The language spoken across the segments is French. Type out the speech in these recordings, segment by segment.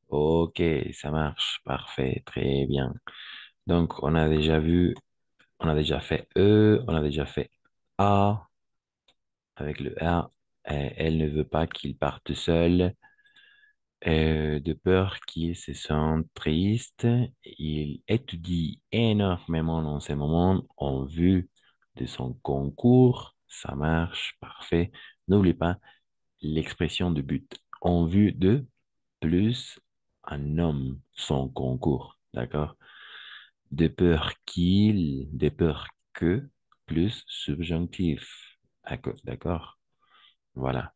Ok, ça marche. Parfait, très bien. Donc, on a déjà vu, on a déjà fait E, on a déjà fait A. Avec le A, elle ne veut pas qu'il parte seul. De peur qu'il se sente triste. Il étudie énormément dans ces moments en vue de son concours. Ça marche, parfait. N'oublie pas l'expression de but. En vue de plus un homme, son concours. D'accord? De peur que, plus subjonctif. D'accord? Voilà.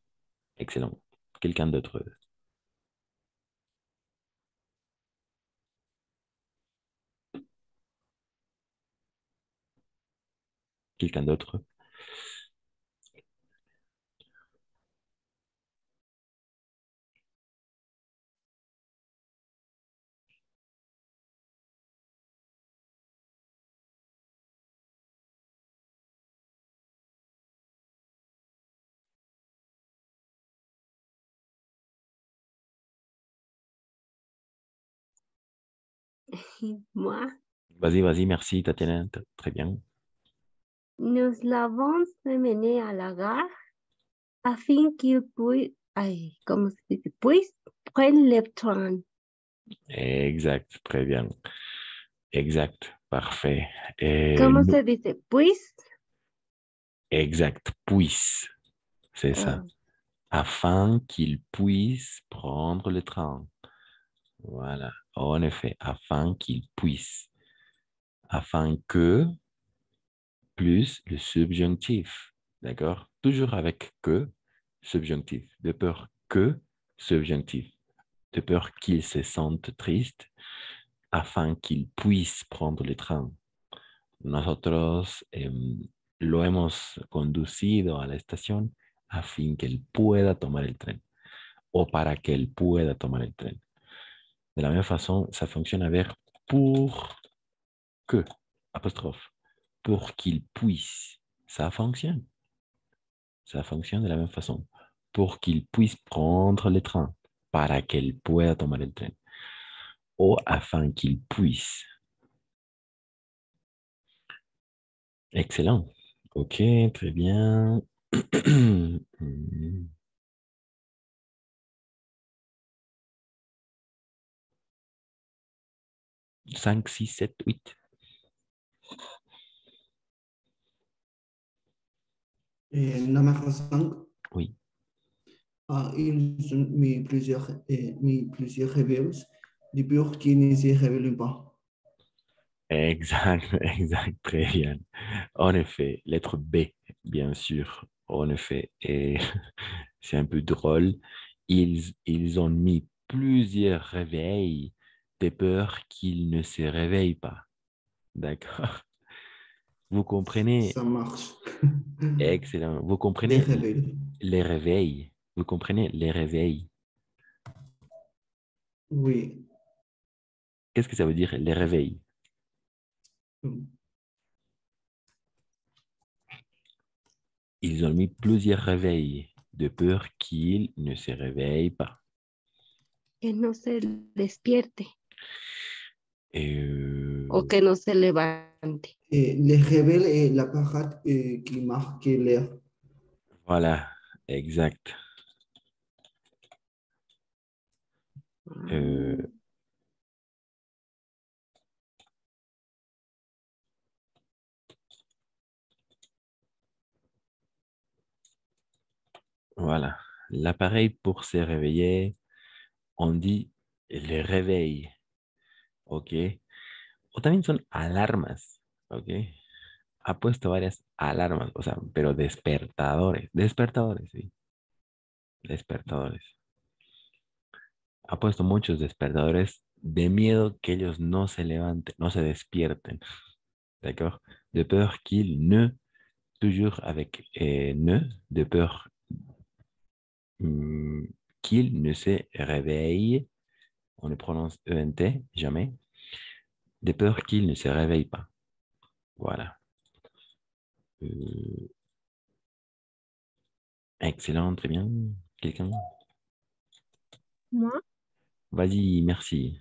Excellent. Quelqu'un d'autre? Quelqu'un d'autre? Moi, Vas-y, vas-y, merci, Tatiana. Très bien. nous l'avons mené à la gare afin qu'il puisse, ay, ¿cómo se dice? Puisse prendre le train. Exact, très bien. Exact, parfait. ¿Cómo se dice? Puisse, Exact, puisse, c'est ça. ah, Afin qu'il puisse prendre le train. Voilà, en effet, afin qu'il puisse. Afin que, plus le subjonctif. D'accord? Toujours avec que, subjonctif. De peur que, subjonctif. De peur qu'il se sente triste, afin qu'il puisse prendre le train. Nosotros lo hemos conducido a la estación a fin que él pueda tomar el tren o para que él pueda tomar el tren. De la même façon, ça fonctionne avec pour que, apostrophe, pour qu'il puisse. Ça fonctionne. Ça fonctionne de la même façon. Pour qu'il puisse prendre le train, para que él pueda tomar el tren o afin qu'il puisse. Excellent. Ok, très bien. 5, 6, 7, 8. Numéro 5, Oui, ils ont mis plusieurs réveils de peur qu'ils ne se révèlent pas. exact, exact, très bien. En effet, lettre B, bien sûr, en effet. Et c'est un peu drôle. Ils ont mis plusieurs réveils de peur qu'ils ne se réveillent pas. D'accord? Vous comprenez? Ça marche. Excellent. Vous Les comprenez réveils. les réveils? Vous comprenez les réveils? Oui. Qu'est-ce que ça veut dire les réveils? Ils ont mis plusieurs réveils de peur qu'ils ne se réveillent pas. que no se despierte Et o que no se levante. Les réveils est l'appareil qui marque l'heure. voilà, exact. Euh, Ah, voilà. L'appareil pour se réveiller, on dit le réveil. ¿Ok? O también son alarmas. ¿Ok? Ha puesto varias alarmas, o sea, pero despertadores. Despertadores, sí. Despertadores. Ha puesto muchos despertadores de miedo que ellos no se levanten, no se despierten. D'accord? De peur qu'ils ne, toujours avec ne, de peur hmm, qu'il ne se réveille, on le prononce ENT, jamais, de peur qu'il ne se réveille pas. Voilà. Euh, excellent, très bien. Quelqu'un? moi, Vas-y, merci.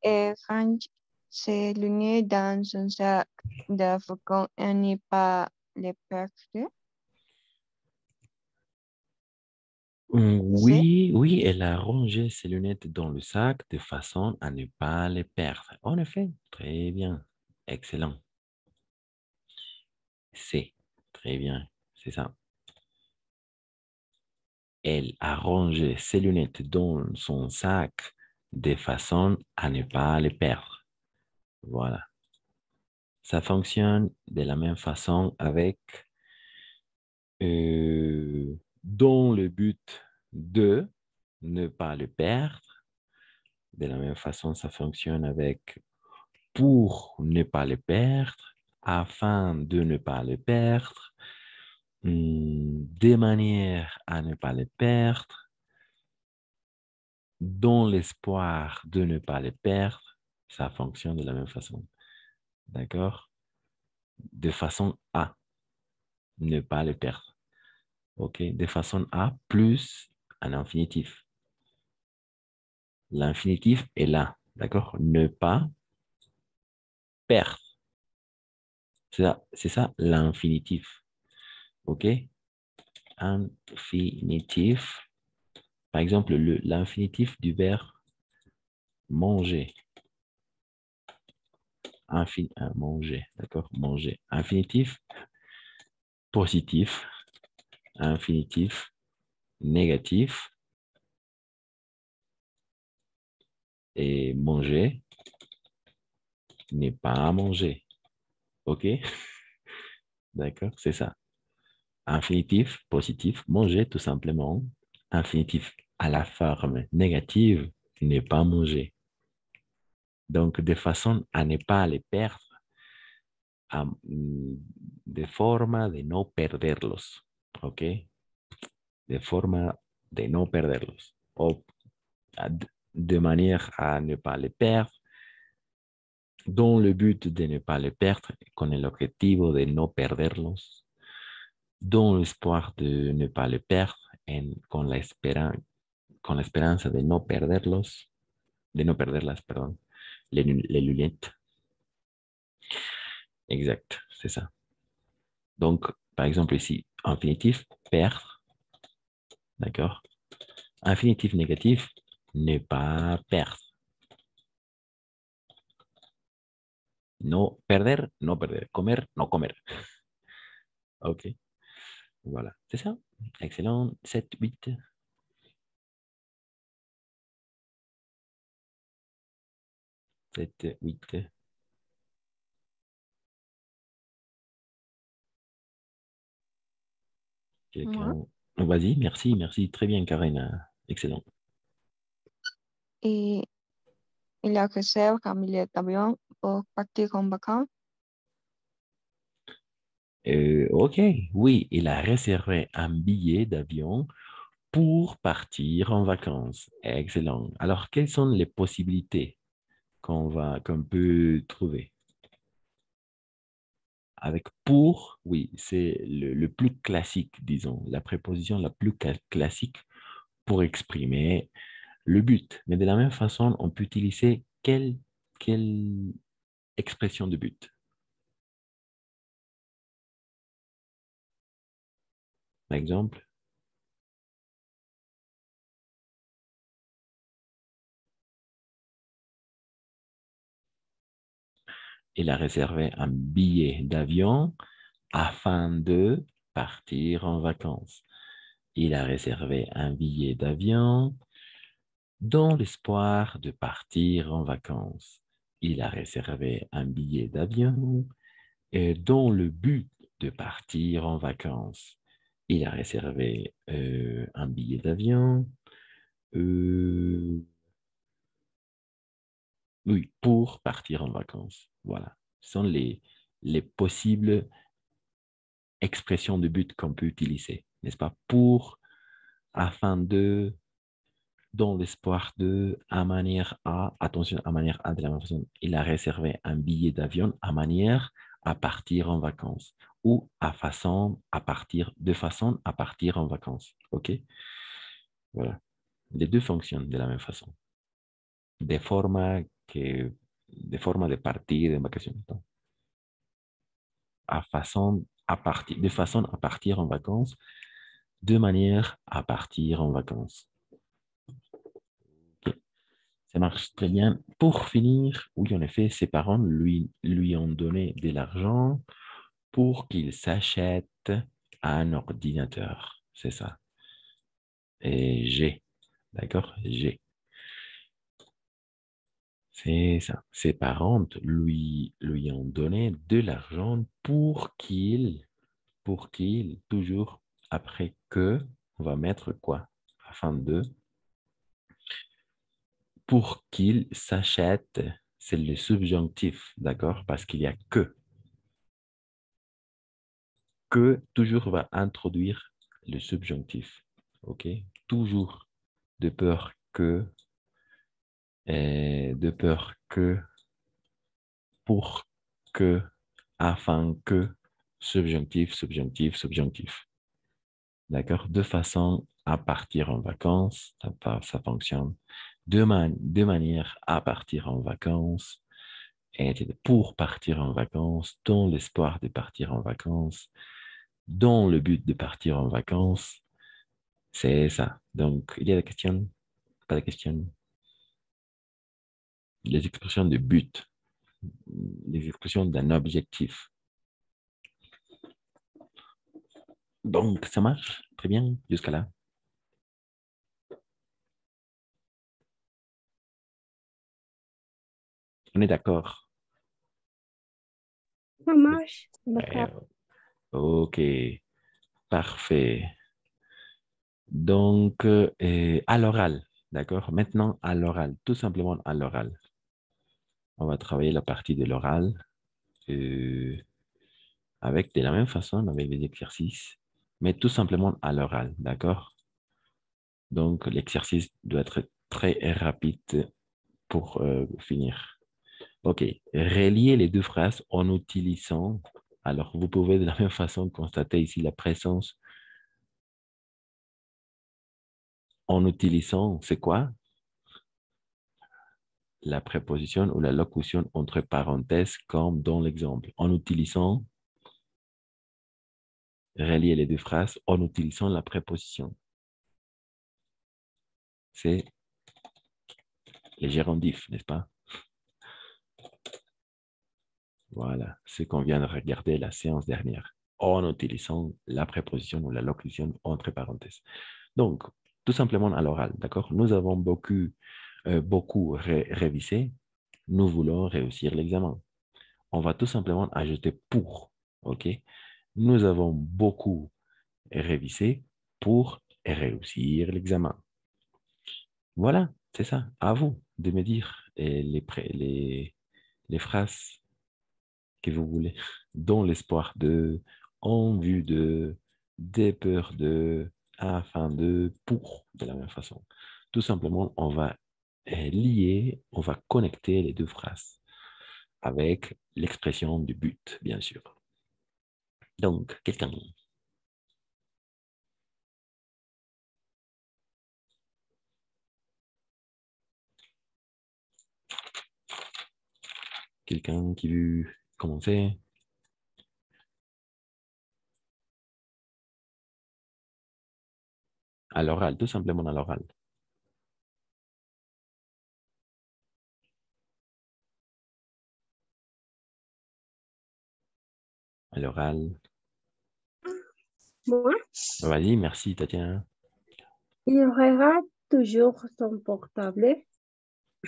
Et range ses lunettes dans son sac de vacances et ne pas les perdre. C'est Oui, oui, elle a rangé ses lunettes dans le sac de façon à ne pas les perdre. En effet, très bien. Excellent. C'est très bien. C'est ça. Elle a rangé ses lunettes dans son sac de façon à ne pas les perdre. Voilà. Ça fonctionne de la même façon avec dans le but de ne pas le perdre. De la même façon, ça fonctionne avec pour ne pas le perdre, afin de ne pas le perdre, de manière à ne pas le perdre, dans l'espoir de ne pas le perdre. Ça fonctionne de la même façon. D'accord? De façon à ne pas le perdre. OK? De façon à plus un infinitif. L'infinitif est là. D'accord? Ne pas perdre. C'est ça l'infinitif. OK? Infinitif. Par exemple, l'infinitif du verbe manger. Manger, d'accord? Manger. Infinitif positif. Infinitif négatif. Et manger n'est pas manger. OK? D'accord? C'est ça. Infinitif positif, manger tout simplement. Infinitif à la forme négative n'est pas manger. Donc, de façon à ne pas les perdre, de forma de no perderlos. ¿Ok? De forma de no perderlos. O de manière à ne pas les perdre, dans le but de ne pas les perdre, con el objetivo de no perderlos, dans l'espoir de ne pas les perdre, con la esperanza de no perderlos, de no perderlas, perdón, les lunettes. Exact, c'est ça. Donc, par exemple ici, infinitif, perdre, d'accord? Infinitif négatif, ne pas perdre. No perder, no perder. Comer, no comer. OK. Voilà, c'est ça. Excellent. 7, 8. 7, 8. moi. Quelqu'un. Vas-y, merci, merci. Très bien, Karina. Excellent. Et il a réservé un billet d'avion pour partir en vacances. OK, oui, il a réservé un billet d'avion pour partir en vacances. Excellent. Alors, quelles sont les possibilités qu'on peut trouver? Avec pour, oui, c'est le plus classique, disons, la préposition la plus classique pour exprimer le but. Mais de la même façon, on peut utiliser quelle expression de but? Par exemple, il a réservé un billet d'avion afin de partir en vacances. Il a réservé un billet d'avion dans l'espoir de partir en vacances. Il a réservé un billet d'avion dans le but de partir en vacances. Il a réservé un billet d'avion, oui, pour partir en vacances. Voilà. Ce sont les possibles expressions de but qu'on peut utiliser, n'est-ce pas? Pour, afin de, dans l'espoir de, à manière à, attention, à manière à de la même façon, il a réservé un billet d'avion à manière à partir en vacances ou à façon à partir, de façon à partir en vacances. OK? Voilà. Les deux fonctionnent de la même façon. de forma de partir en vacaciones, ¿no? De façon à partir en vacances, de manière à partir en vacances. Ok. Ça marche très bien. Pour finir, oui, en effet, ses parents lui ont donné de l'argent pour qu'il s'achète un ordinateur. C'est ça. Et j'ai. D'accord? J'ai. C'est ça. Ses parents lui ont donné de l'argent pour qu'il, toujours après que, on va mettre quoi? Afin de, pour qu'il s'achète, c'est le subjonctif, d'accord? Parce qu'il y a que. Que toujours va introduire le subjonctif, ok? Toujours de peur que, pour que, afin que, subjonctif, subjonctif, subjonctif. D'accord? De façon à partir en vacances, ça fonctionne. De manière à partir en vacances, et pour partir en vacances, dans l'espoir de partir en vacances, dans le but de partir en vacances, c'est ça. Donc, il y a la question, pas la question, les expressions de but, les expressions d'un objectif. Donc, ça marche très bien jusqu'à là. On est d'accord. Ça marche. D'accord. Ok, parfait. Donc, à l'oral, d'accord? Maintenant, à l'oral, tout simplement à l'oral. On va travailler la partie de l'oral avec de la même façon, avec les exercices, mais tout simplement à l'oral, d'accord? Donc, l'exercice doit être très rapide pour finir. OK. Relier les deux phrases en utilisant, alors vous pouvez de la même façon constater ici la présence en utilisant, c'est quoi? La préposition ou la locution entre parenthèses comme dans l'exemple. En utilisant, relier les deux phrases en utilisant la préposition. C'est les gérondifs, n'est-ce pas? Voilà, ce qu'on vient de regarder la séance dernière, en utilisant la préposition ou la locution entre parenthèses. Donc, tout simplement à l'oral, d'accord? Nous avons beaucoup révisé. Nous voulons réussir l'examen. On va tout simplement ajouter pour, OK? Nous avons beaucoup révisé pour réussir l'examen. Voilà, c'est ça. À vous de me dire les phrases que vous voulez, dans l'espoir de, en vue de, des peurs de, afin de, pour, de la même façon. Tout simplement, on va lier, on va connecter les deux phrases avec l'expression du but, bien sûr. Donc, quelqu'un qui veut commencer? À l'oral, tout simplement à l'oral. À l'oral. Moi, Vas-y, merci, Tatiana. il regarde toujours son portable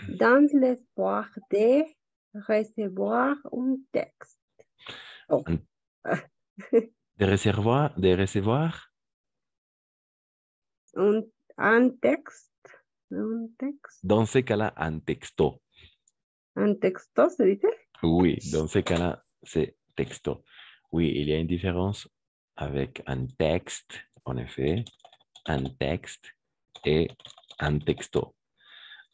dans l'espoir de recevoir un texte. Oh. Des recevoir? Un texte. Un texte. Dans ce cas-là, un texto. Un texto, se dice? Oui, dans ce cas-là, c'est texto. Oui, il y a une différence avec un texte, en effet, un texte et un texto.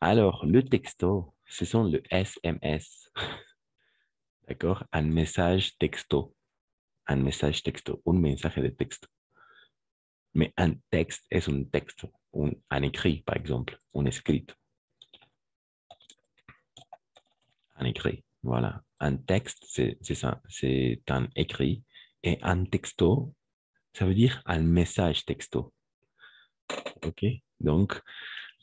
Alors, le texto, ce sont le SMS. D'accord? Un message texto. Un message texto. Un mensaje de texto. Mais un texte est un texte. Un écrit, par exemple. Un écrit. Un écrit, voilà. Un texte, c'est ça, c'est un écrit. Et un texto, ça veut dire un message texto. OK? Donc,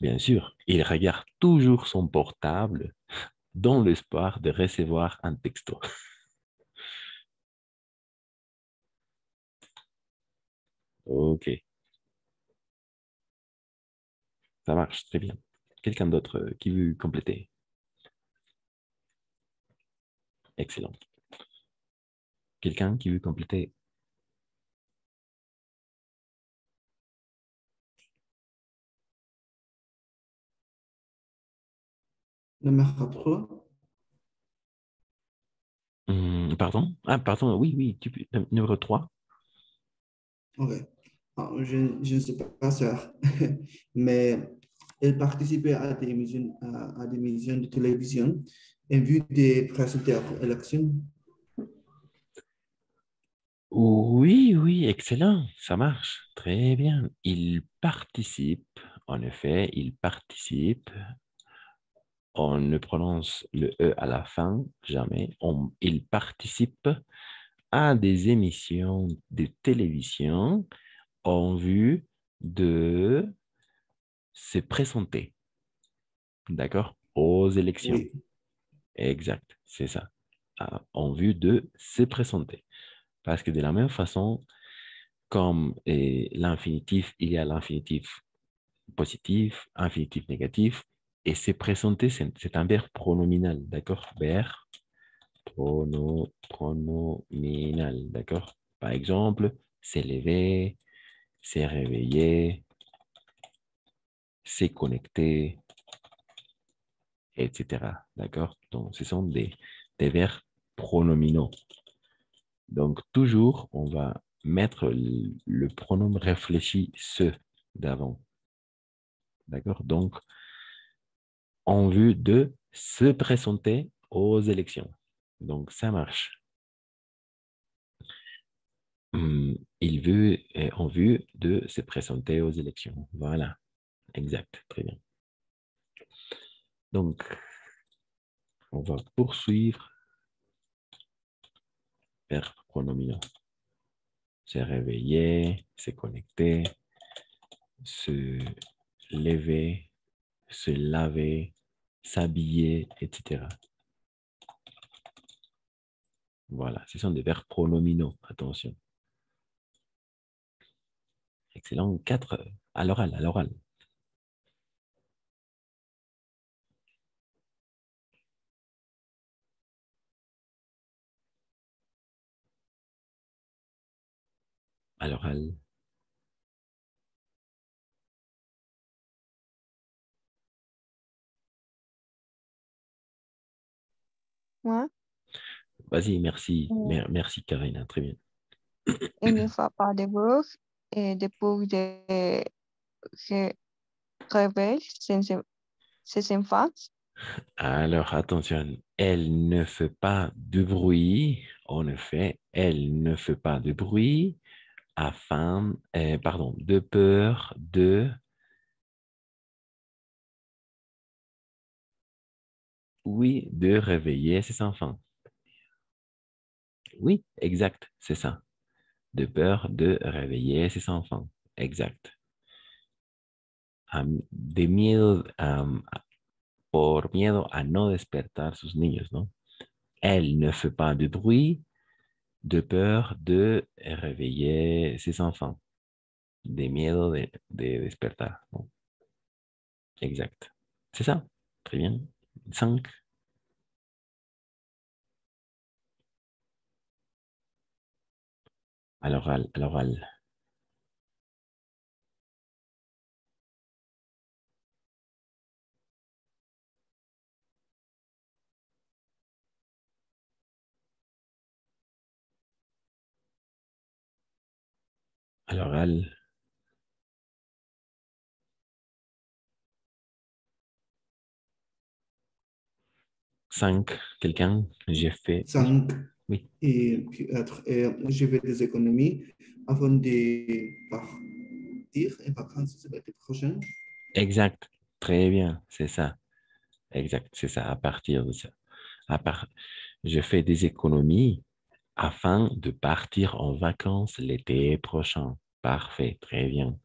bien sûr, il regarde toujours son portable dans l'espoir de recevoir un texto. OK, ça marche très bien. Quelqu'un d'autre qui veut compléter? Excellent. Quelqu'un qui veut compléter? Numéro 3. Pardon? Ah, pardon, oui, oui, numéro 3. Ok. Ah, je ne suis pas sûr, mais elle participait à des émissions de télévision en vue de présenter aux élections. Oui, oui, excellent, ça marche. Très bien. Il participe, en effet, il participe. On ne prononce le E à la fin, jamais. Il participe à des émissions de télévision en vue de se présenter, d'accord, aux élections. Oui, Exact, c'est ça. En vue de se présenter. Parce que de la même façon, comme l'infinitif, il y a l'infinitif positif, infinitif négatif, et se présenter, c'est un verbe pronominal, d'accord? Verbe pronominal, d'accord? Par exemple, s'élever, se réveiller, se connecter, etc. D'accord? Donc, ce sont des verbes pronominaux. Donc, toujours, on va mettre le pronom réfléchi se d'avant. D'accord? Donc, en vue de se présenter aux élections. Donc, ça marche. Il veut, en vue de se présenter aux élections. Voilà, exact, très bien. Donc, on va poursuivre vers pronominaux. Se réveiller, se connecter, se lever, se laver, s'habiller, etc. Voilà, ce sont des verbes pronominaux, attention. Excellent. 4 à l'oral, à l'oral. À l'oral. Moi, Vas-y, merci. euh, Merci, Karina. Très bien. il ne faut pas de bruit et de pour de réveiller ses enfants. Alors, attention, elle ne fait pas de bruit. En effet, elle ne fait pas de bruit de peur de, oui, de réveiller ses enfants. Oui, exact, c'est ça. De peur de réveiller ses enfants. Exact. De miedo, por miedo a no despertar sus niños, ¿no? Elle ne fait pas de bruit de peur de réveiller ses enfants. De miedo de despertar, ¿no? Exact. C'est ça. Très bien. 5. À l'oral, à l'oral. À l'oral. 5. Quelqu'un? J'ai fait. Oui, 5. oui. Et peut-être, je vais des économies avant de partir en vacances l'été prochain. Exact. Très bien. C'est ça. Exact. C'est ça. À partir de ça. Je fais des économies afin de partir en vacances l'été prochain. Parfait, très bien.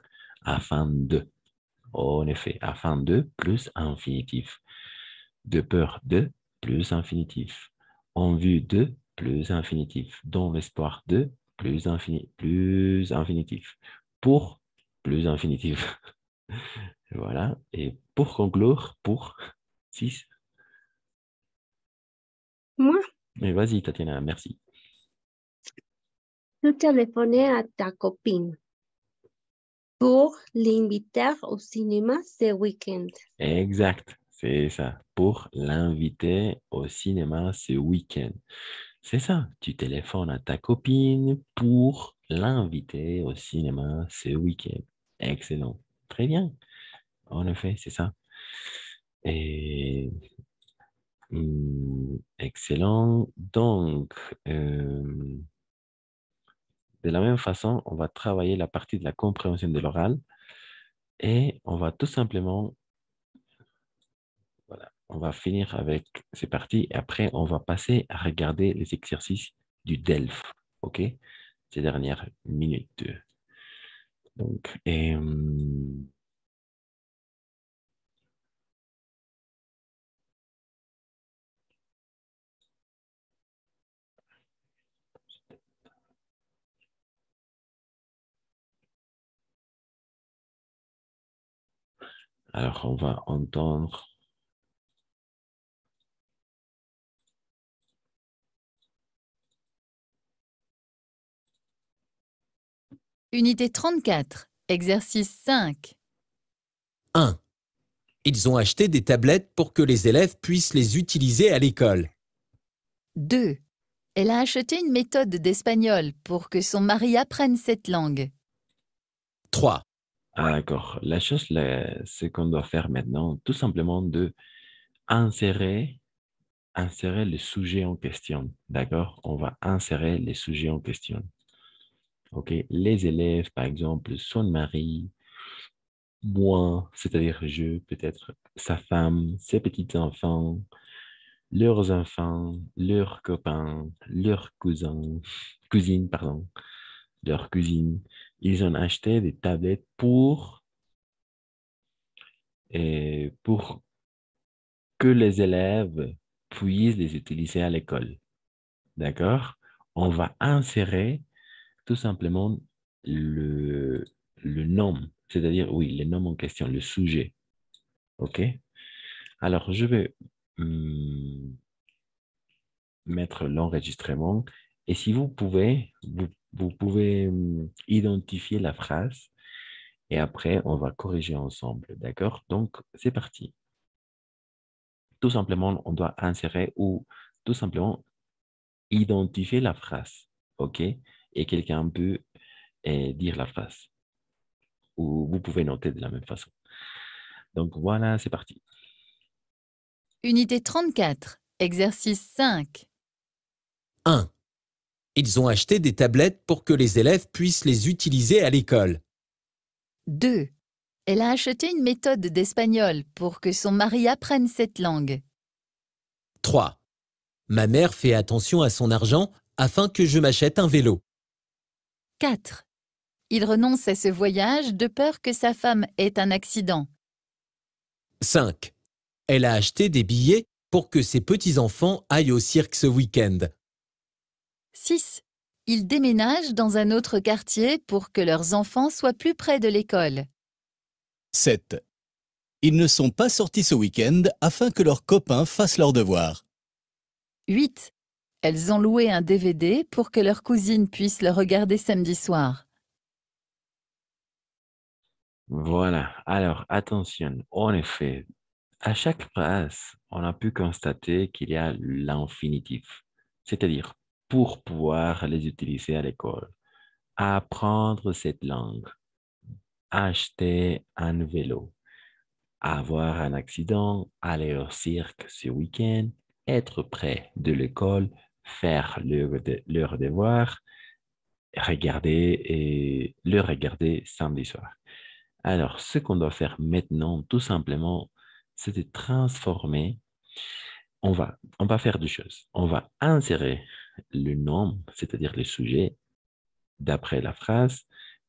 Afin de. En effet, afin de plus infinitif. De peur de plus infinitif. En vue de plus infinitif. Dans l'espoir de plus infinitif. Pour plus infinitif. Voilà. Et pour conclure, pour 6. Moi, Mais vas-y, Tatiana, merci. tu téléphones à ta copine pour l'inviter au cinéma ce week-end. Exact, c'est ça. Pour l'inviter au cinéma ce week-end. C'est ça, tu téléphones à ta copine pour l'inviter au cinéma ce week-end. Excellent. Très bien. En effet, c'est ça. Et excellent. Donc, de la même façon, on va travailler la partie de la compréhension de l'oral et on va tout simplement, voilà, on va finir avec ces parties et après, on va passer à regarder les exercices du DELF, OK? Ces dernières minutes. Donc, alors, on va entendre. Unité 34, exercice 5. 1. Ils ont acheté des tablettes pour que les élèves puissent les utiliser à l'école. 2. Elle a acheté une méthode d'espagnol pour que son mari apprenne cette langue. 3. Ah, d'accord. La chose, ce qu'on doit faire maintenant, tout simplement de insérer le sujet en question. D'accord? On va insérer les sujets en question. OK? Les élèves, par exemple, son mari, moi, c'est-à-dire je, peut-être sa femme, ses petits-enfants, leurs enfants, leurs copains, leurs cousines, pardon, leurs cousines. Ils ont acheté des tablettes pour que les élèves puissent les utiliser à l'école. D'accord? On va insérer tout simplement le, le nom, c'est-à-dire, oui, le nom en question, le sujet. OK? Alors, je vais mettre l'enregistrement et si vous pouvez, vous pouvez identifier la phrase et après, on va corriger ensemble. D'accord? Donc, c'est parti. Tout simplement, on doit insérer ou tout simplement identifier la phrase. OK? Et quelqu'un peut dire la phrase. Ou vous pouvez noter de la même façon. Donc, voilà, c'est parti. Unité 34, exercice 5. 1. Ils ont acheté des tablettes pour que les élèves puissent les utiliser à l'école. 2. Elle a acheté une méthode d'espagnol pour que son mari apprenne cette langue. 3. Ma mère fait attention à son argent afin que je m'achète un vélo. 4. Il renonce à ce voyage de peur que sa femme ait un accident. 5. Elle a acheté des billets pour que ses petits-enfants aillent au cirque ce week-end. 6. Ils déménagent dans un autre quartier pour que leurs enfants soient plus près de l'école. 7. Ils ne sont pas sortis ce week-end afin que leurs copains fassent leurs devoirs. 8. Elles ont loué un DVD pour que leur cousine puisse le regarder samedi soir. Voilà. Alors, attention. En effet, à chaque phrase, on a pu constater qu'il y a l'infinitif, c'est-à-dire pour pouvoir les utiliser à l'école, apprendre cette langue, acheter un vélo, avoir un accident, aller au cirque ce week-end, être près de l'école, faire leur devoir, le regarder samedi soir. Alors, ce qu'on doit faire maintenant, tout simplement, c'est de transformer on va faire deux choses. On va insérer le nom, c'est-à-dire le sujet, d'après la phrase,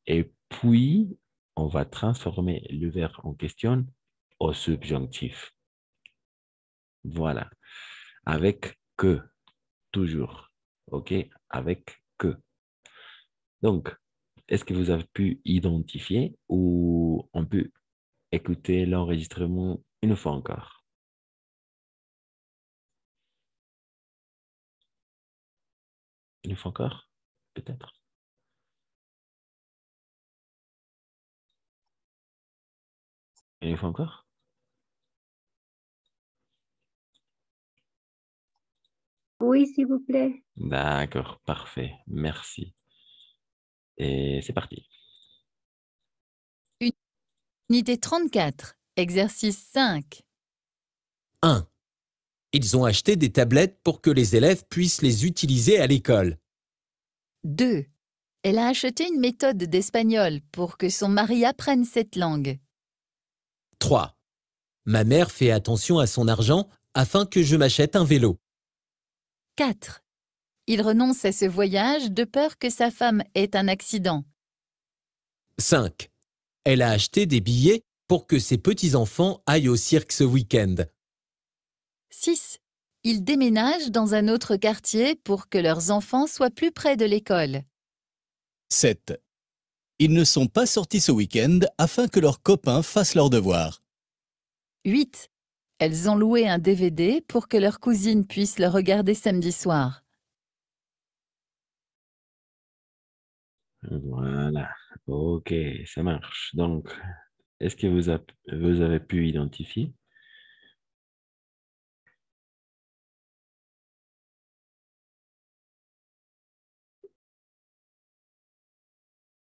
et puis on va transformer le verbe en question au subjonctif. Voilà. Avec que, toujours. OK? Avec que. Donc, est-ce que vous avez pu identifier ou on peut écouter l'enregistrement une fois encore? Une fois encore? Peut-être. Une fois encore? Oui, s'il vous plaît. D'accord, parfait. Merci. Et c'est parti. Unité 34, exercice 5. 1. Ils ont acheté des tablettes pour que les élèves puissent les utiliser à l'école. 2. Elle a acheté une méthode d'espagnol pour que son mari apprenne cette langue. 3. Ma mère fait attention à son argent afin que je m'achète un vélo. 4. Il renonce à ce voyage de peur que sa femme ait un accident. 5. Elle a acheté des billets pour que ses petits-enfants aillent au cirque ce week-end. 6. Ils déménagent dans un autre quartier pour que leurs enfants soient plus près de l'école. 7. Ils ne sont pas sortis ce week-end afin que leurs copains fassent leurs devoirs. 8. Elles ont loué un DVD pour que leur cousine puisse le regarder samedi soir. Voilà. OK, ça marche. Donc, est-ce que vous avez pu identifier?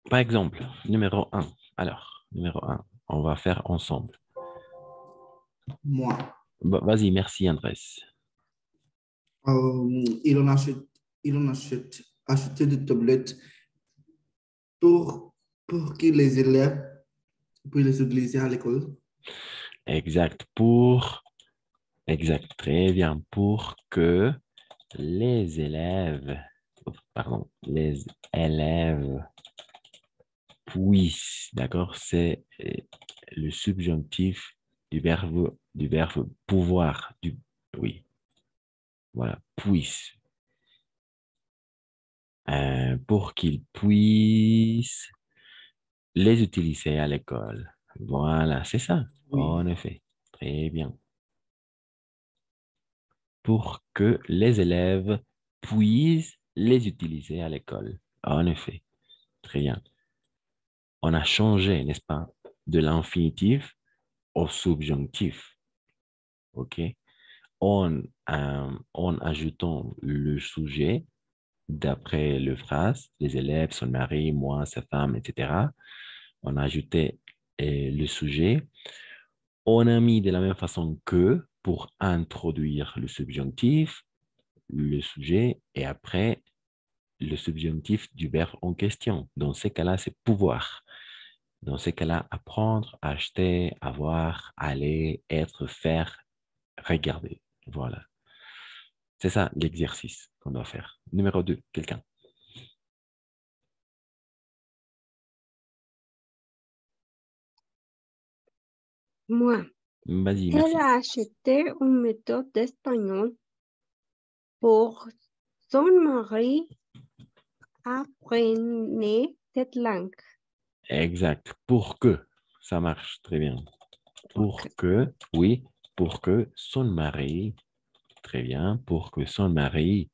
Par exemple, numéro 1. Alors, numéro 1, on va faire ensemble. Moi, Vas-y, merci Andrés. il en achète, il en achète, acheté des tablettes pour, pour que les élèves puissent les utiliser à l'école. Exact, exact, très bien, pour que les élèves, les élèves puissent, d'accord, c'est le subjonctif du verbe pouvoir, oui, voilà, puissent, pour qu'ils puissent les utiliser à l'école. Voilà, c'est ça, Oui, en effet, très bien. Pour que les élèves puissent les utiliser à l'école. En effet, très bien. On a changé, n'est-ce pas, de l'infinitif au subjonctif. OK? En ajoutant le sujet d'après le phrase, les élèves, son mari, moi, sa femme, etc. On a ajouté le sujet. On a mis de la même façon que pour introduire le subjonctif, le sujet et après le subjonctif du verbe en question. Dans ces cas-là, c'est pouvoir. Dans ces cas-là, apprendre, acheter, avoir, aller, être, faire, regarder. Voilà. C'est ça l'exercice qu'on doit faire. Numéro 2, quelqu'un. Moi, Vas-y, elle merci. a acheté une méthode d'espagnol pour son mari apprendre cette langue. Exact. Pour que, ça marche très bien. Pour que, oui, pour que son mari, très bien, pour que son mari,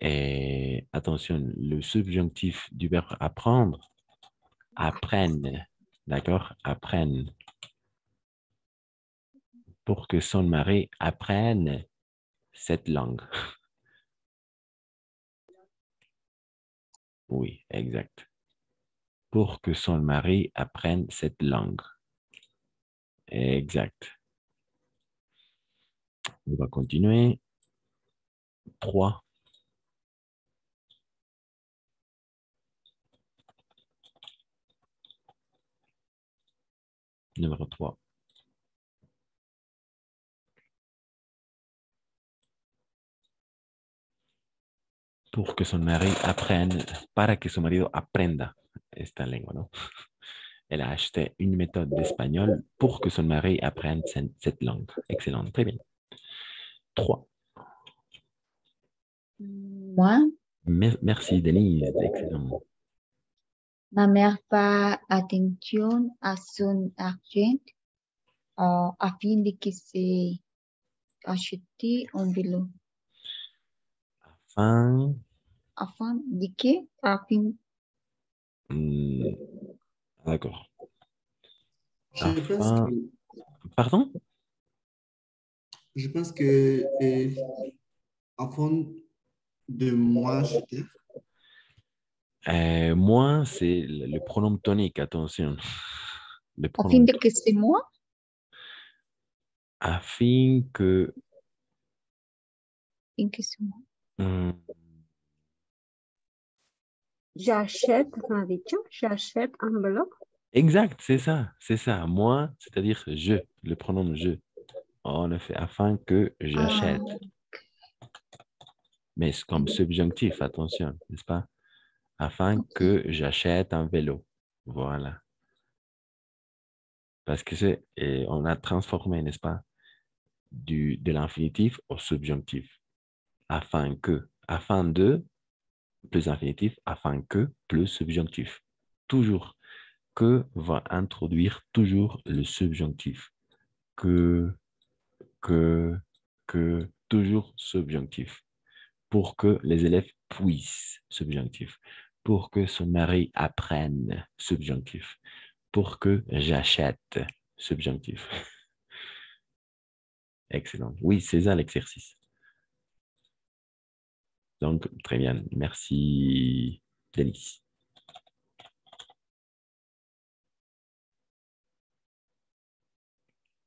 et attention, le subjonctif du verbe apprendre, apprenne, d'accord? Apprenne. Pour que son mari apprenne cette langue. Oui, exact. Pour que son mari apprenne cette langue. Exact. On va continuer. 3. Numéro 3. Pour que son mari apprenne, para que su marido aprenda esta lengua, ¿no? Elle a acheté une méthode d'espagnol pour que son mari apprenne cette langue. Excellent, très bien. 3. Moi, Merci, Denise. Excellent. ma mère fait attention à son argent afin de que c'est acheté un vélo. Afin, Afin de que, afin, hmm, d'accord. Je pense Afin, que, pardon? je pense que avant de moi acheter, Moi, c'est le pronom tonique, attention. Le afin pronom de que c'est moi. afin que, Afin que c'est moi. hmm, J'achète, on a dicho, j'achète un vélo. exact, c'est ça. Moi, c'est-à-dire je, le pronom je. En effet, afin que j'achète. Mais c'est comme subjonctif, attention, n'est-ce pas? Afin que j'achète un vélo. Voilà. Parce que c'est, et on a transformé, n'est-ce pas, de l'infinitif au subjonctif. Afin que, afin de, plus infinitif, afin que, plus subjonctif. Toujours. Que va introduire toujours le subjonctif. Que, que, toujours subjonctif. Pour que les élèves puissent, subjonctif. Pour que son mari apprenne, subjonctif. Pour que j'achète, subjonctif. Excellent. Oui, c'est ça l'exercice. Donc, très bien. Merci, Denis.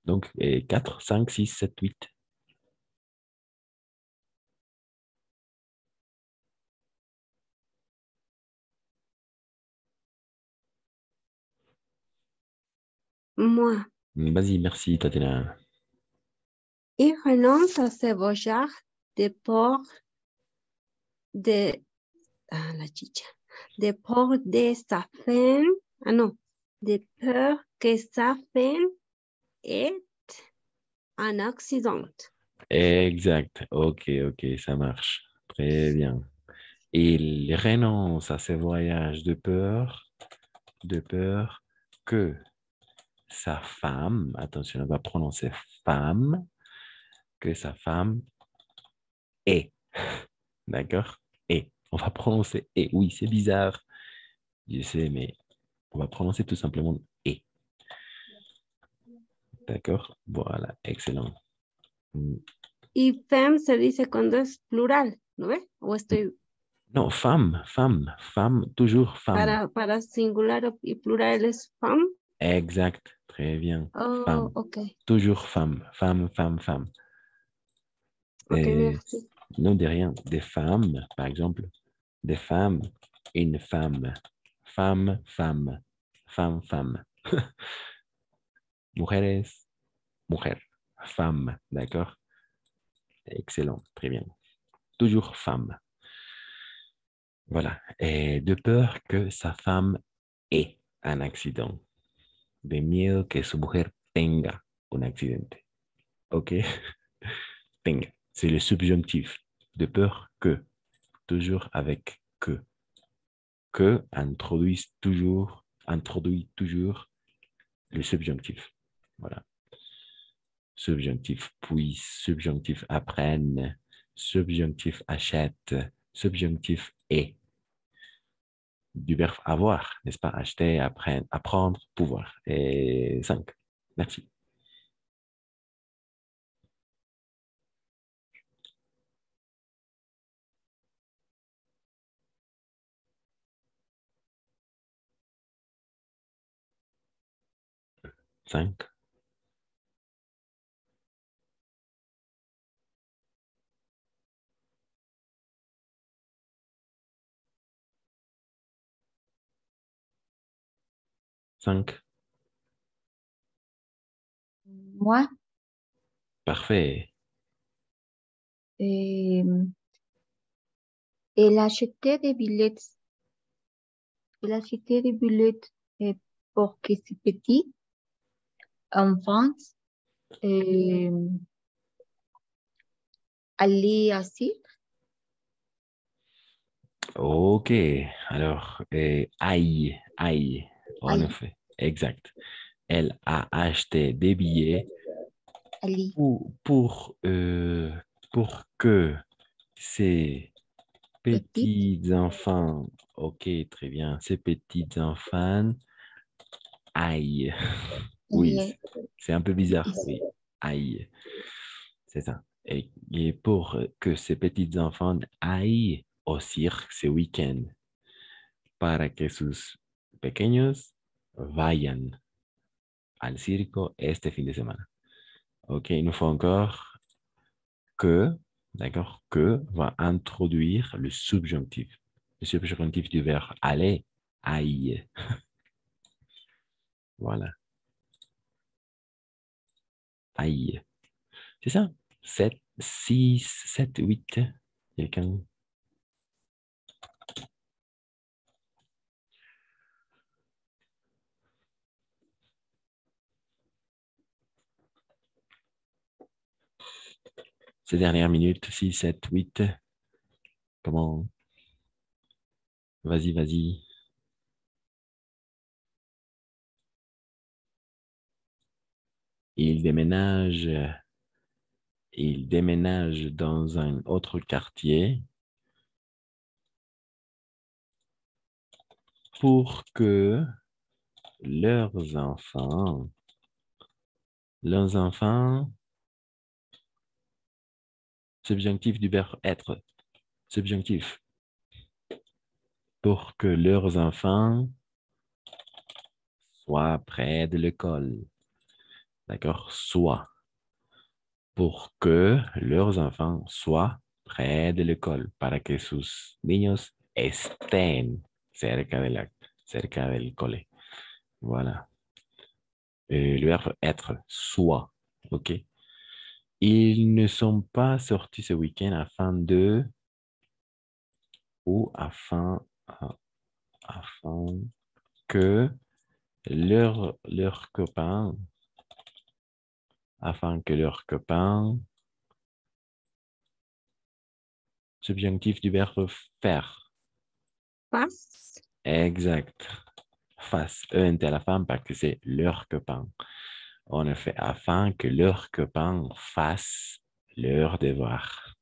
Donc, 4, 5, 6, 7, 8. Moi, Vas-y, merci, Tatiana. il renonce à ses voyages de port de, la chicha, de port de sa femme, non, de peur que sa femme ait un accident. Exact. Ok, ça marche. Très bien. Il renonce à ses voyages de peur que sa femme, attention, on va prononcer femme, que sa femme est. D'accord? Et. On va prononcer et. Oui, c'est bizarre. Je sais, mais on va prononcer tout simplement et. D'accord? Voilà, excellent. Y femme se dice cuando es plural, ¿no ves? O estoy Non, femme, toujours femme. para singular y plural es femme. Exact, très bien. Oh, Femme, ok. toujours femme. Ok, Et merci. non de rien, des femmes, par exemple, des femmes, une femme, femme. Mujeres, mujer, femme, d'accord? Excellent, très bien. Toujours femme. Voilà. Et de peur que sa femme ait un accident. De miedo que su mujer tenga un accidente. OK? Tenga. C'est le subjonctif. De peur que. Toujours avec que. Que introduit toujours le subjonctif. Voilà. Subjonctif puisse, subjonctif apprenne, subjonctif achète, subjonctif est. Du verbe avoir, n'est-ce pas? Acheter, apprendre, pouvoir. Et 5. Merci. Cinq. Cinq. Moi, Parfait. Elle a acheté des billets. Elle a acheté des billets pour que ses petits enfants allaient à cirque. Ok, alors, aïe, en Aïe. effet, exact. Elle a acheté des billets Aller. pour que ces Petite. petits enfants, ok, très bien, ces petits enfants aillent. Oui, Et, c'est un peu bizarre, oui, aillent, c'est ça. Et pour que ces petits enfants aillent au cirque ce week-end, para que sus pequeños vayan al circo este fin de semana. Ok, il nous faut encore que, d'accord, que va introduire le subjonctif. Le subjonctif du verbe aller, aille. Voilà, aille. C'est ça. 7, 6, 7, 8. Quelqu'un? Ces dernières minutes, 6, 7, 8. Comment? Vas-y, vas-y. Il déménage dans un autre quartier pour que leurs enfants, subjonctif du verbe être, subjonctif, pour que leurs enfants soient près de l'école. D'accord? Soit. Pour que leurs enfants soient près de l'école, para que sus niños estén cerca del cole. Voilà. Le verbe être, soit. OK? Ils ne sont pas sortis ce week-end afin que leurs copains, subjonctif du verbe faire. Passe. Exact. Face, ENT à la fin parce que c'est leur copain. En effet, afin que leurs copains fassent leurs devoirs.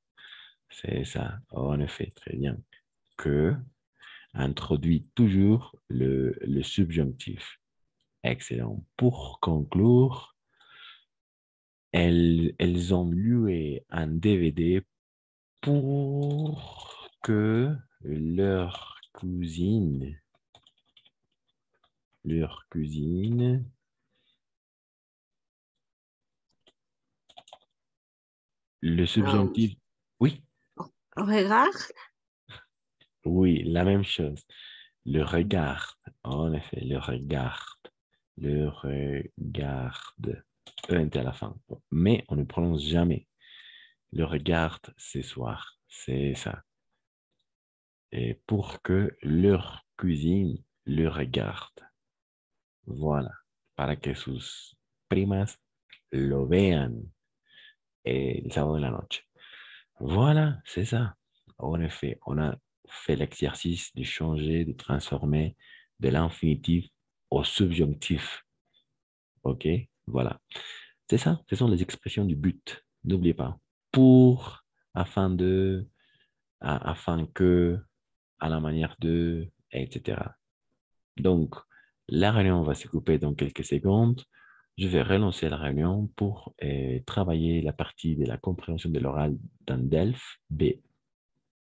C'est ça, en effet, très bien. Que introduit toujours le subjonctif. Excellent. Pour conclure, elles ont loué un DVD pour que leur cousine, le subjonctif, oui, Regarde. oui, la même chose. Le regarde, en effet, le regarde, ENT à la fin. Mais on ne prononce jamais. Le regarde ce soir, c'est ça. Et pour que leur cuisine le regarde. Voilà. Para que sus primas lo vean el sábado en la noche. Voilà, c'est ça. En effet, on a fait l'exercice de changer, de transformer de l'infinitif au subjonctif. OK? Voilà. C'est ça. Ce sont les expressions du but. N'oubliez pas. Pour, afin de, afin que, à la manière de, etc. Donc, la réunion va se couper dans quelques secondes. Je vais relancer la réunion pour travailler la partie de la compréhension de l'oral dans DELF B.